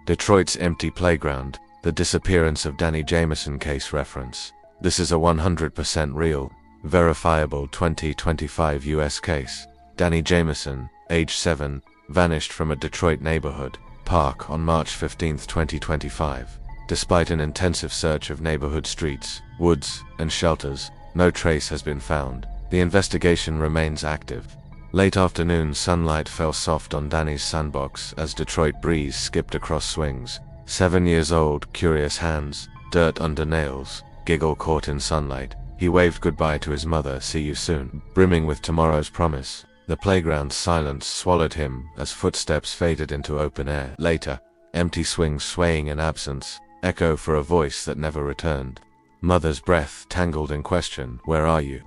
Detroit's empty playground, the disappearance of Danny Jameson case reference. This is a 100% real, verifiable 2025 US case. Danny Jameson, age 7, vanished from a Detroit neighborhood park on March 15, 2025. Despite an intensive search of neighborhood streets, woods, and shelters, no trace has been found. The investigation remains active. Late afternoon sunlight fell soft on Danny's sandbox as Detroit breeze skipped across swings. 7 years old, curious hands, dirt under nails, giggle caught in sunlight. He waved goodbye to his mother, see you soon, brimming with tomorrow's promise. The playground's silence swallowed him as footsteps faded into open air. Later, empty swings swaying in absence, echo for a voice that never returned. Mother's breath tangled in question, where are you?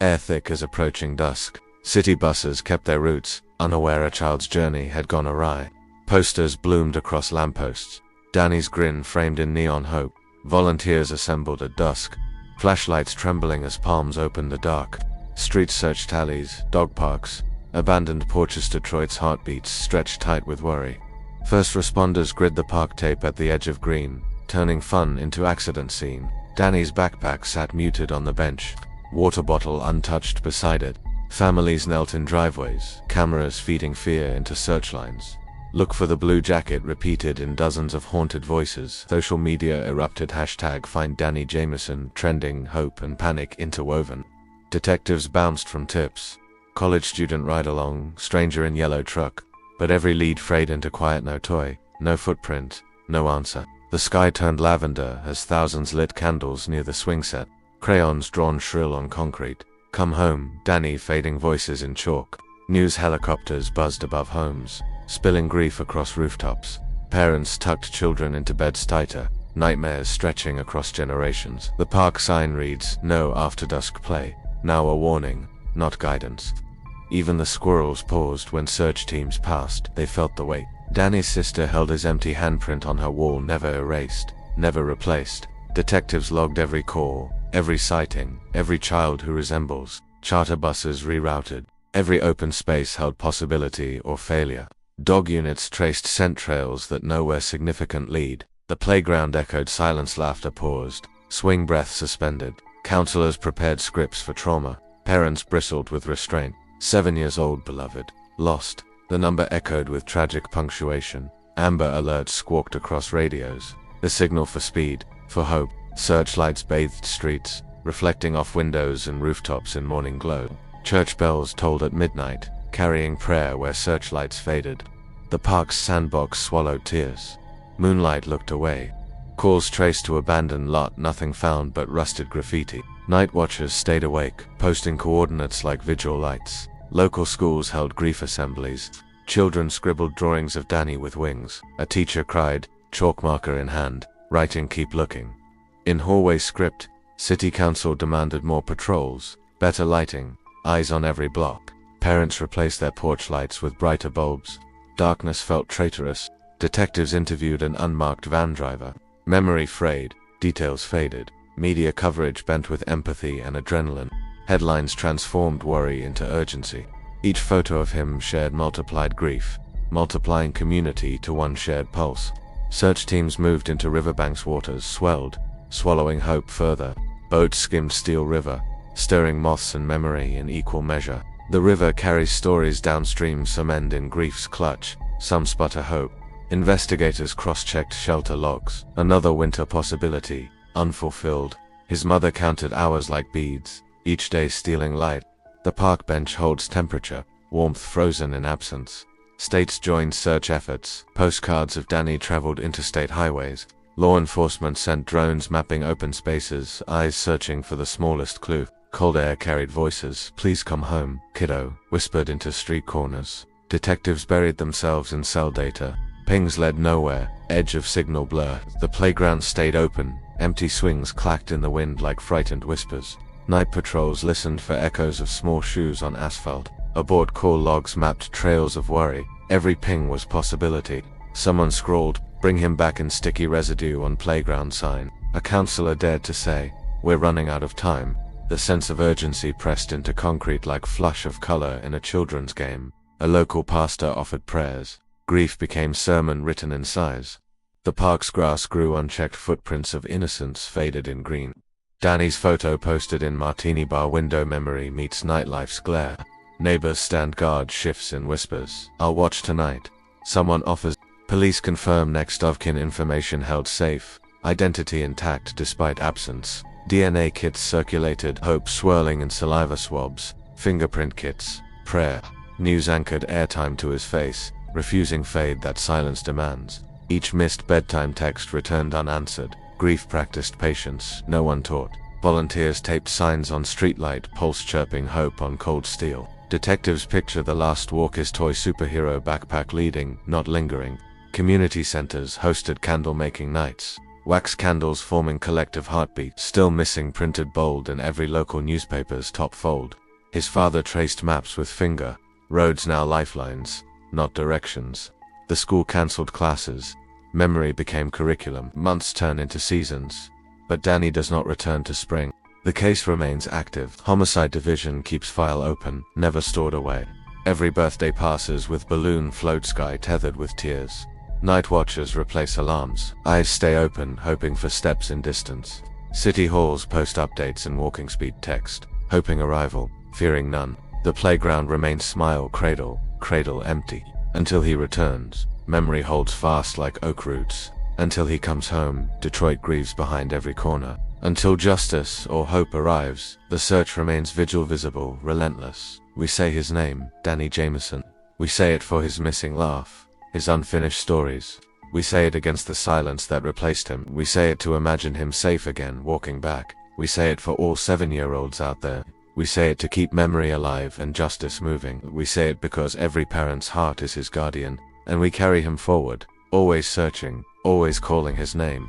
Air thick as approaching dusk. City buses kept their routes, unaware a child's journey had gone awry. Posters bloomed across lampposts. Danny's grin framed in neon hope. Volunteers assembled at dusk, flashlights trembling as palms opened the dark. Street search tallies, dog parks, abandoned porches. Detroit's heartbeats stretched tight with worry. First responders grid the park tape at the edge of green, turning fun into accident scene. Danny's backpack sat muted on the bench, water bottle untouched beside it. Families knelt in driveways, cameras feeding fear into searchlines. Look for the blue jacket repeated in dozens of haunted voices. Social media erupted. Hashtag find Danny Jameson trending, hope and panic interwoven. Detectives bounced from tips. College student ride-along, stranger in yellow truck. But every lead frayed into quiet. No toy, no footprint, no answer. The sky turned lavender as thousands lit candles near the swing set. Crayons drawn shrill on concrete. Come home, Danny, fading voices in chalk. News helicopters buzzed above homes, spilling grief across rooftops. Parents tucked children into beds tighter, nightmares stretching across generations. The park sign reads, no after dusk play, now a warning, not guidance. Even the squirrels paused when search teams passed. They felt the weight. Danny's sister held his empty handprint on her wall, never erased, never replaced. Detectives logged every call, every sighting, every child who resembles. Charter buses rerouted. Every open space held possibility or failure. Dog units traced scent trails that nowhere significant lead. The playground echoed silence. Laughter paused. Swing breath suspended. Counselors prepared scripts for trauma. Parents bristled with restraint. 7 years old, beloved. Lost. The number echoed with tragic punctuation. Amber alerts squawked across radios. The signal for speed, for hope. Searchlights bathed streets, reflecting off windows and rooftops in morning glow. Church bells tolled at midnight, carrying prayer where searchlights faded. The park's sandbox swallowed tears. Moonlight looked away. Calls traced to abandoned lot, nothing found but rusted graffiti. Night watchers stayed awake, posting coordinates like vigil lights. Local schools held grief assemblies. Children scribbled drawings of Danny with wings. A teacher cried, chalk marker in hand, writing keep looking. In hallway script, city council demanded more patrols, better lighting, eyes on every block. Parents replaced their porch lights with brighter bulbs. Darkness felt traitorous. Detectives interviewed an unmarked van driver. Memory frayed, details faded. Media coverage bent with empathy and adrenaline. Headlines transformed worry into urgency. Each photo of him shared multiplied grief, multiplying community to one shared pulse. Search teams moved into riverbanks. Waters swelled, swallowing hope further. Boats skimmed Steel River, stirring moths and memory in equal measure. The river carries stories downstream, some end in grief's clutch, some sputter hope. Investigators cross-checked shelter logs. Another winter possibility, unfulfilled. His mother counted hours like beads, each day stealing light. The park bench holds temperature, warmth frozen in absence. States joined search efforts. Postcards of Danny traveled interstate highways. Law enforcement sent drones mapping open spaces, eyes searching for the smallest clue. Cold air carried voices. Please come home, kiddo, whispered into street corners. Detectives buried themselves in cell data. Pings led nowhere, edge of signal blur. The playground stayed open. Empty swings clacked in the wind like frightened whispers. Night patrols listened for echoes of small shoes on asphalt. Abort call logs mapped trails of worry. Every ping was possibility. Someone scrawled, bring him back, in sticky residue on playground sign. A counselor dared to say, we're running out of time. The sense of urgency pressed into concrete like flush of color in a children's game. A local pastor offered prayers. Grief became sermon written in size. The park's grass grew unchecked, footprints of innocence faded in green. Danny's photo posted in martini bar window, memory meets nightlife's glare. Neighbors stand guard, shifts in whispers. I'll watch tonight. Someone offers. Police confirm next of kin, information held safe. Identity intact despite absence. DNA kits circulated, hope swirling in saliva swabs. Fingerprint kits. Prayer. News anchored airtime to his face, refusing fade that silence demands. Each missed bedtime text returned unanswered. Grief practiced patience, no one taught. Volunteers taped signs on streetlight, pulse chirping hope on cold steel. Detectives picture the last walk, his toy superhero backpack leading, not lingering. Community centers hosted candle-making nights. Wax candles forming collective heartbeat, still missing printed bold in every local newspaper's top fold. His father traced maps with finger. Roads now lifelines, not directions. The school cancelled classes. Memory became curriculum. Months turn into seasons. But Danny does not return to spring. The case remains active. Homicide division keeps file open, never stored away. Every birthday passes with balloon float sky tethered with tears. Night watchers replace alarms. Eyes stay open, hoping for steps in distance. City halls post updates in walking speed text, hoping arrival, fearing none. The playground remains smile, cradle empty. Until he returns, memory holds fast like oak roots. Until he comes home, Detroit grieves behind every corner. Until justice or hope arrives, the search remains vigil, visible, relentless. We say his name, Danny Jameson. We say it for his missing laugh, his unfinished stories. We say it against the silence that replaced him. We say it to imagine him safe again, walking back. We say it for all 7-year-olds out there. We say it to keep memory alive and justice moving. We say it because every parent's heart is his guardian, and we carry him forward, always searching, always calling his name.